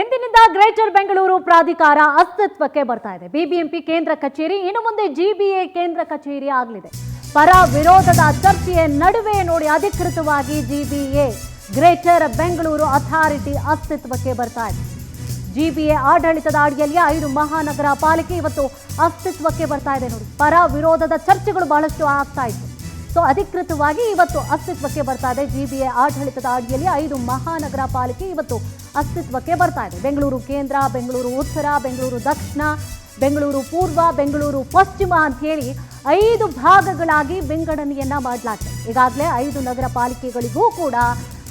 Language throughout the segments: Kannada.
ಎಂದಿನಿಂದ ಗ್ರೇಟರ್ ಬೆಂಗಳೂರು ಪ್ರಾಧಿಕಾರ ಅಸ್ತಿತ್ವಕ್ಕೆ ಬರ್ತಾ ಇದೆ. ಬಿಬಿಎಂಪಿ ಕೇಂದ್ರ ಕಚೇರಿ ಇನ್ನು ಮುಂದೆ ಜಿಬಿಎ ಕೇಂದ್ರ ಕಚೇರಿ ಆಗಲಿದೆ. ಪರ ವಿರೋಧದ ಚರ್ಚೆಯ ನಡುವೆ ನೋಡಿ ಅಧಿಕೃತವಾಗಿ ಜಿಬಿಎ ಗ್ರೇಟರ್ ಬೆಂಗಳೂರು ಅಥಾರಿಟಿ ಅಸ್ತಿತ್ವಕ್ಕೆ ಬರ್ತಾ ಇದೆ. ಜಿಬಿಎ ಆಡಳಿತದ ಅಡಿಯಲ್ಲಿ 5 ಮಹಾನಗರ ಪಾಲಿಕೆ ಇವತ್ತು ಅಸ್ತಿತ್ವಕ್ಕೆ ಬರ್ತಾ ಇದೆ. ನೋಡಿ, ಪರ ವಿರೋಧದ ಚರ್ಚೆಗಳು ಬಹಳಷ್ಟು ಆಗ್ತಾ ಇತ್ತು. ಸೊ ಅಧಿಕೃತವಾಗಿ ಇವತ್ತು ಅಸ್ತಿತ್ವಕ್ಕೆ ಬರ್ತಾ ಇದೆ. ಜಿಬಿಎ ಆಡಳಿತದ ಅಡಿಯಲ್ಲಿ 5 ಮಹಾನಗರ ಪಾಲಿಕೆ ಇವತ್ತು ಅಸ್ತಿತ್ವಕ್ಕೆ ಬರ್ತಾ ಇದೆ. ಬೆಂಗಳೂರು ಕೇಂದ್ರ, ಬೆಂಗಳೂರು ಉತ್ತರ, ಬೆಂಗಳೂರು ದಕ್ಷಿಣ, ಬೆಂಗಳೂರು ಪೂರ್ವ, ಬೆಂಗಳೂರು ಪಶ್ಚಿಮ ಅಂತ ಹೇಳಿ 5 ಭಾಗಗಳಾಗಿ ವಿಂಗಡಣೆಯನ್ನ ಮಾಡಲಾಗಿದೆ. ಈಗಾಗಲೇ 5 ನಗರ ಪಾಲಿಕೆಗಳಿಗೂ ಕೂಡ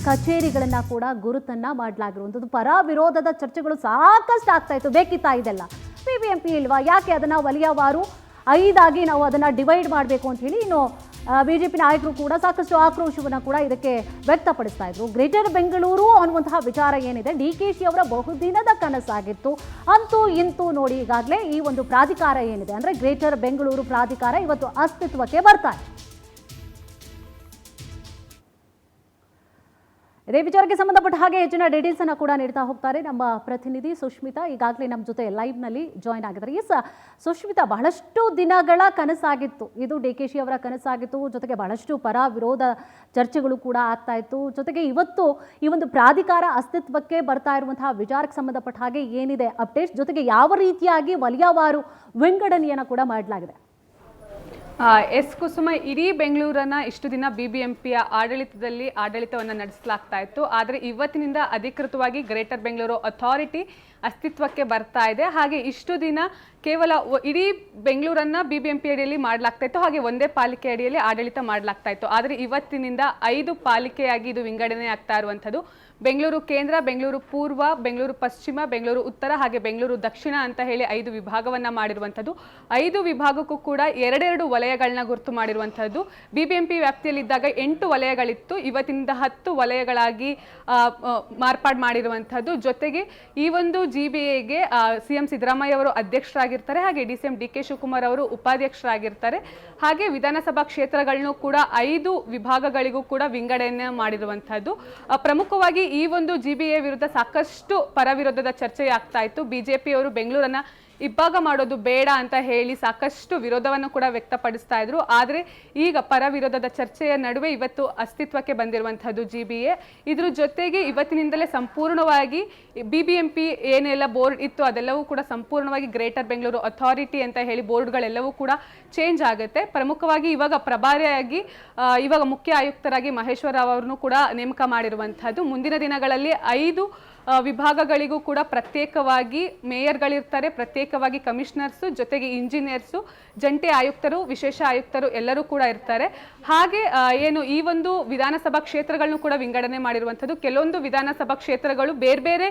ಕಚೇರಿಗಳನ್ನ ಕೂಡ ಗುರುತನ್ನ ಮಾಡಲಾಗಿರುವಂಥದ್ದು. ಪರ ವಿರೋಧದ ಚರ್ಚೆಗಳು ಸಾಕಷ್ಟು ಆಗ್ತಾ ಇತ್ತು. ಬೇಕಿತ್ತಾ ಇದೆಲ್ಲ? ಬಿಬಿಎಂಪಿ ಇಲ್ವಾ? ಯಾಕೆ ಅದನ್ನ ವಲಯವಾರು 5 ಆಗಿ ನಾವು ಅದನ್ನ ಡಿವೈಡ್ ಮಾಡಬೇಕು ಅಂತ ಹೇಳಿ ಇನ್ನು ಬಿಜೆಪಿ ನಾಯಕರು ಕೂಡ ಸಾಕಷ್ಟು ಆಕ್ರೋಶವನ್ನು ಕೂಡ ಇದಕ್ಕೆ ವ್ಯಕ್ತಪಡಿಸ್ತಾ ಇದ್ರು. ಗ್ರೇಟರ್ ಬೆಂಗಳೂರು ಅನ್ನುವಂತಹ ವಿಚಾರ ಏನಿದೆ, DKಶಿ ಅವರ ಬಹುದಿನದ ಕನಸಾಗಿತ್ತು. ಅಂತೂ ಇಂತೂ ನೋಡಿ ಈಗಾಗಲೇ ಈ ಒಂದು ಪ್ರಾಧಿಕಾರ ಏನಿದೆ ಅಂದ್ರೆ ಗ್ರೇಟರ್ ಬೆಂಗಳೂರು ಪ್ರಾಧಿಕಾರ ಇವತ್ತು ಅಸ್ತಿತ್ವಕ್ಕೆ ಬರ್ತಾ ಇದೆ. ಇದೇ ವಿಚಾರಕ್ಕೆ ಸಂಬಂಧಪಟ್ಟ ಹಾಗೆ ಹೆಚ್ಚಿನ ಡೀಟೇಲ್ಸ್ ಅನ್ನು ಕೂಡ ನೀಡ್ತಾ ಹೋಗ್ತಾರೆ ನಮ್ಮ ಪ್ರತಿನಿಧಿ ಸುಷ್ಮಿತಾ. ಈಗಾಗಲೇ ನಮ್ಮ ಜೊತೆ ಲೈವ್ ನಲ್ಲಿ ಜಾಯ್ನ್ ಆಗಿದ್ದಾರೆ. ಸುಷ್ಮಿತಾ, ಬಹಳಷ್ಟು ದಿನಗಳ ಕನಸಾಗಿತ್ತು ಇದು, DKಶಿ ಅವರ ಕನಸಾಗಿತ್ತು. ಜೊತೆಗೆ ಬಹಳಷ್ಟು ಪರ ವಿರೋಧ ಚರ್ಚೆಗಳು ಕೂಡ ಆಗ್ತಾ ಇತ್ತು. ಜೊತೆಗೆ ಇವತ್ತು ಈ ಒಂದು ಪ್ರಾಧಿಕಾರ ಅಸ್ತಿತ್ವಕ್ಕೆ ಬರ್ತಾ ಇರುವಂತಹ ವಿಚಾರಕ್ಕೆ ಸಂಬಂಧಪಟ್ಟ ಹಾಗೆ ಏನಿದೆ ಅಪ್ಡೇಟ್ಸ್, ಜೊತೆಗೆ ಯಾವ ರೀತಿಯಾಗಿ ವಲಯವಾರು ವಿಂಗಡಣೆಯನ್ನು ಕೂಡ ಮಾಡಲಾಗಿದೆ? ಎಸ್ ಕುಸುಮ, ಇಡೀ ಬೆಂಗಳೂರನ್ನ ಇಷ್ಟು ದಿನ ಬಿಬಿಎಂಪಿಯ ಆಡಳಿತವನ್ನು ನಡೆಸಲಾಗ್ತಾ ಇತ್ತು. ಆದರೆ ಇವತ್ತಿನಿಂದ ಅಧಿಕೃತವಾಗಿ ಗ್ರೇಟರ್ ಬೆಂಗಳೂರು ಅಥಾರಿಟಿ ಅಸ್ತಿತ್ವಕ್ಕೆ ಬರ್ತಾ ಇದೆ. ಹಾಗೆ ಇಷ್ಟು ದಿನ ಕೇವಲ ಇಡೀ ಬೆಂಗಳೂರನ್ನ ಬಿಬಿಎಂಪಿ ಅಡಿಯಲ್ಲಿ ಮಾಡಲಾಗ್ತಾ ಇತ್ತು, ಹಾಗೆ ಒಂದೇ ಪಾಲಿಕೆ ಅಡಿಯಲ್ಲಿ ಆಡಳಿತ ಮಾಡಲಾಗ್ತಾ ಇತ್ತು. ಆದರೆ ಇವತ್ತಿನಿಂದ 5 ಪಾಲಿಕೆಯಾಗಿ ಇದು ವಿಂಗಡಣೆ ಆಗ್ತಾ ಇರುವಂಥದ್ದು. ಬೆಂಗಳೂರು ಕೇಂದ್ರ, ಬೆಂಗಳೂರು ಪೂರ್ವ, ಬೆಂಗಳೂರು ಪಶ್ಚಿಮ, ಬೆಂಗಳೂರು ಉತ್ತರ ಹಾಗೆ ಬೆಂಗಳೂರು ದಕ್ಷಿಣ ಅಂತ ಹೇಳಿ 5 ವಿಭಾಗವನ್ನ ಮಾಡಿರುವಂಥದ್ದು. 5 ವಿಭಾಗಕ್ಕೂ ಕೂಡ 2 ವಲಯಗಳನ್ನ ಗುರುತು ಮಾಡಿರುವಂಥದ್ದು. ಬಿಬಿಎಂಪಿ ವ್ಯಾಪ್ತಿಯಲ್ಲಿದ್ದಾಗ 8 ವಲಯಗಳಿತ್ತು, ಇವತ್ತಿನಿಂದ 10 ವಲಯಗಳಾಗಿ ಮಾರ್ಪಾಡು ಮಾಡಿರುವಂಥದ್ದು. ಜೊತೆಗೆ ಈ ಒಂದು ಜಿಬಿಎಗೆ ಸಿಎಂ ಸಿದ್ದರಾಮಯ್ಯ ಅವರು ಅಧ್ಯಕ್ಷರಾಗಿರ್ತಾರೆ, ಹಾಗೆ DCM DK ಶಿವಕುಮಾರ್ ಅವರು ಉಪಾಧ್ಯಕ್ಷರಾಗಿರ್ತಾರೆ. ಹಾಗೆ ವಿಧಾನಸಭಾ ಕ್ಷೇತ್ರಗಳನ್ನು ಕೂಡ 5 ವಿಭಾಗಗಳಿಗೂ ಕೂಡ ವಿಂಗಡಣೆ ಮಾಡಿರುವಂಥದ್ದು. ಪ್ರಮುಖವಾಗಿ ಈ ಒಂದು ಜಿಬಿಎ ವಿರುದ್ಧ ಸಾಕಷ್ಟು ಪರವಿರೋಧದ ಚರ್ಚೆ ಆಗ್ತಾ ಇತ್ತು. ಬಿಜೆಪಿಯವರು ಬೆಂಗಳೂರನ್ನ ಇಬ್ಬಾಗ ಮಾಡೋದು ಬೇಡ ಅಂತ ಹೇಳಿ ಸಾಕಷ್ಟು ವಿರೋಧವನ್ನು ಕೂಡ ವ್ಯಕ್ತಪಡಿಸ್ತಾ ಇದ್ರು. ಆದರೆ ಈಗ ಪರ ವಿರೋಧದ ಚರ್ಚೆಯ ನಡುವೆ ಇವತ್ತು ಅಸ್ತಿತ್ವಕ್ಕೆ ಬಂದಿರುವಂತಹದ್ದು ಜಿಬಿಎ. ಇದ್ರ ಜೊತೆಗೆ ಇವತ್ತಿನಿಂದಲೇ ಸಂಪೂರ್ಣವಾಗಿ ಬಿಬಿಎಂಪಿ ಏನೆಲ್ಲ ಬೋರ್ಡ್ ಇತ್ತು ಅದೆಲ್ಲವೂ ಕೂಡ ಸಂಪೂರ್ಣವಾಗಿ ಗ್ರೇಟರ್ ಬೆಂಗಳೂರು ಅಥಾರಿಟಿ ಅಂತ ಹೇಳಿ ಬೋರ್ಡ್ಗಳೆಲ್ಲವೂ ಕೂಡ ಚೇಂಜ್ ಆಗುತ್ತೆ. ಪ್ರಮುಖವಾಗಿ ಇವಾಗ ಪ್ರಭಾರಿಯಾಗಿ ಇವಾಗ ಮುಖ್ಯ ಆಯುಕ್ತರಾಗಿ ಮಹೇಶ್ವರ ರಾವ್ ಅವರನ್ನು ಕೂಡ ನೇಮಕ ಮಾಡಿರುವಂತಹದ್ದು. ಮುಂದಿನ ದಿನಗಳಲ್ಲಿ 5 ವಿಭಾಗಗಳಿಗೂ ಕೂಡ ಪ್ರತ್ಯೇಕವಾಗಿ ಮೇಯರ್ಗಳಿರ್ತಾರೆ, ಪ್ರತ್ಯೇಕವಾಗಿ ಕಮಿಷನರ್ಸು, ಜೊತೆಗೆ ಇಂಜಿನಿಯರ್ಸು, ಜಂಟಿ ಆಯುಕ್ತರು, ವಿಶೇಷ ಆಯುಕ್ತರು ಎಲ್ಲರೂ ಕೂಡ ಇರ್ತಾರೆ. ಹಾಗೆ ಏನು ಈ ಒಂದು ವಿಧಾನಸಭಾ ಕ್ಷೇತ್ರಗಳನ್ನು ಕೂಡ ವಿಂಗಡಣೆ ಮಾಡಿರುವಂಥದ್ದು. ಕೆಲವೊಂದು ವಿಧಾನಸಭಾ ಕ್ಷೇತ್ರಗಳು ಬೇರೆ ಬೇರೆ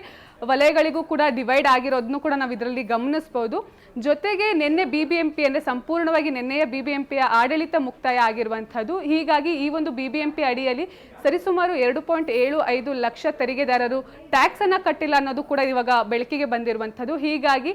ವಲಯಗಳಿಗೂ ಕೂಡ ಡಿವೈಡ್ ಆಗಿರೋದನ್ನು ಕೂಡ ನಾವು ಇದರಲ್ಲಿ ಗಮನಿಸಬಹುದು. ಜೊತೆಗೆ ನಿನ್ನೆ ಬಿಬಿಎಂಪಿ ಅಂದರೆ ಸಂಪೂರ್ಣವಾಗಿ ನಿನ್ನೆಯ ಬಿಬಿಎಂಪಿಯ ಆಡಳಿತ ಮುಕ್ತಾಯ ಆಗಿರುವಂಥದ್ದು. ಹೀಗಾಗಿ ಈ ಒಂದು ಬಿಬಿಎಂಪಿ ಅಡಿಯಲ್ಲಿ ಸರಿಸುಮಾರು 2.75 ಲಕ್ಷ ತೆರಿಗೆದಾರರು ಟ್ಯಾಕ್ಸ್ ಅನ್ನ ಕಟ್ಟಿಲ್ಲ ಅನ್ನೋದು ಕೂಡ ಇವಾಗ ಬೆಳಕಿಗೆ ಬಂದಿರುವಂಥದ್ದು. ಹೀಗಾಗಿ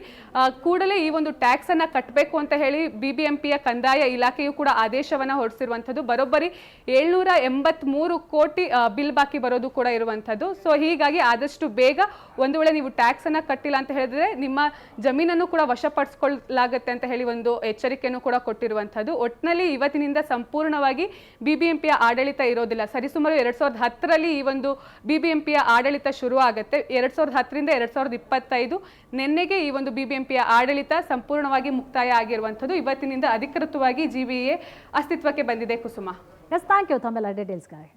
ಕೂಡಲೇ ಈ ಒಂದು ಟ್ಯಾಕ್ಸ್ ಅನ್ನ ಕಟ್ಟಬೇಕು ಅಂತ ಹೇಳಿ ಬಿಬಿಎಂಪಿಯ ಕಂದಾಯ ಇಲಾಖೆಯು ಕೂಡ ಆದೇಶವನ್ನ ಹೊರಡಿಸಿರುವಂಥದ್ದು. ಬರೋಬ್ಬರಿ 783 ಕೋಟಿ ಬಿಲ್ ಬಾಕಿ ಬರೋದು ಕೂಡ ಇರುವಂಥದ್ದು. ಸೊ ಹೀಗಾಗಿ ಆದಷ್ಟು ಬೇಗ ಒಂದು ವೇಳೆ ನೀವು ಟ್ಯಾಕ್ಸ್ ಅನ್ನ ಕಟ್ಟಿಲ್ಲ ಅಂತ ಹೇಳಿದ್ರೆ ನಿಮ್ಮ ಜಮೀನನ್ನು ಕೂಡ ವಶಪಡಿಸಿಕೊಳ್ಳಲಾಗುತ್ತೆ ಅಂತ ಹೇಳಿ ಒಂದು ಎಚ್ಚರಿಕೆಯನ್ನು ಕೂಡ ಕೊಟ್ಟಿರುವಂಥದ್ದು. ಒಟ್ಟಿನಲ್ಲಿ ಇವತ್ತಿನಿಂದ ಸಂಪೂರ್ಣವಾಗಿ ಬಿಬಿಎಂಪಿಯ ಆಡಳಿತ ಇರೋದಿಲ್ಲ. ಸರಿಸುಮಾರು 2010ರಲ್ಲಿ ಈ ಒಂದು ಬಿಬಿಎಂಪಿಯ ಆಡಳಿತ ಶುರು ಆಗುತ್ತೆ. 2010ರಿಂದ 2025 ನಿನ್ನೆಗೆ ಈ ಒಂದು ಬಿಬಿಎಂಪಿಯ ಆಡಳಿತ ಸಂಪೂರ್ಣವಾಗಿ ಮುಕ್ತಾಯ ಆಗಿರುವಂಥದ್ದು. ಇವತ್ತಿನಿಂದ ಅಧಿಕೃತವಾಗಿ ಜಿಬಿಎ ಅಸ್ತಿತ್ವಕ್ಕೆ ಬಂದಿದೆ. ಕುಸುಮ, ಎಸ್, ಥ್ಯಾಂಕ್ ಯು ತಮ್ಮೆಲ್ಲ ಡೀಟೇಲ್ಸ್ಗಾಗಿ.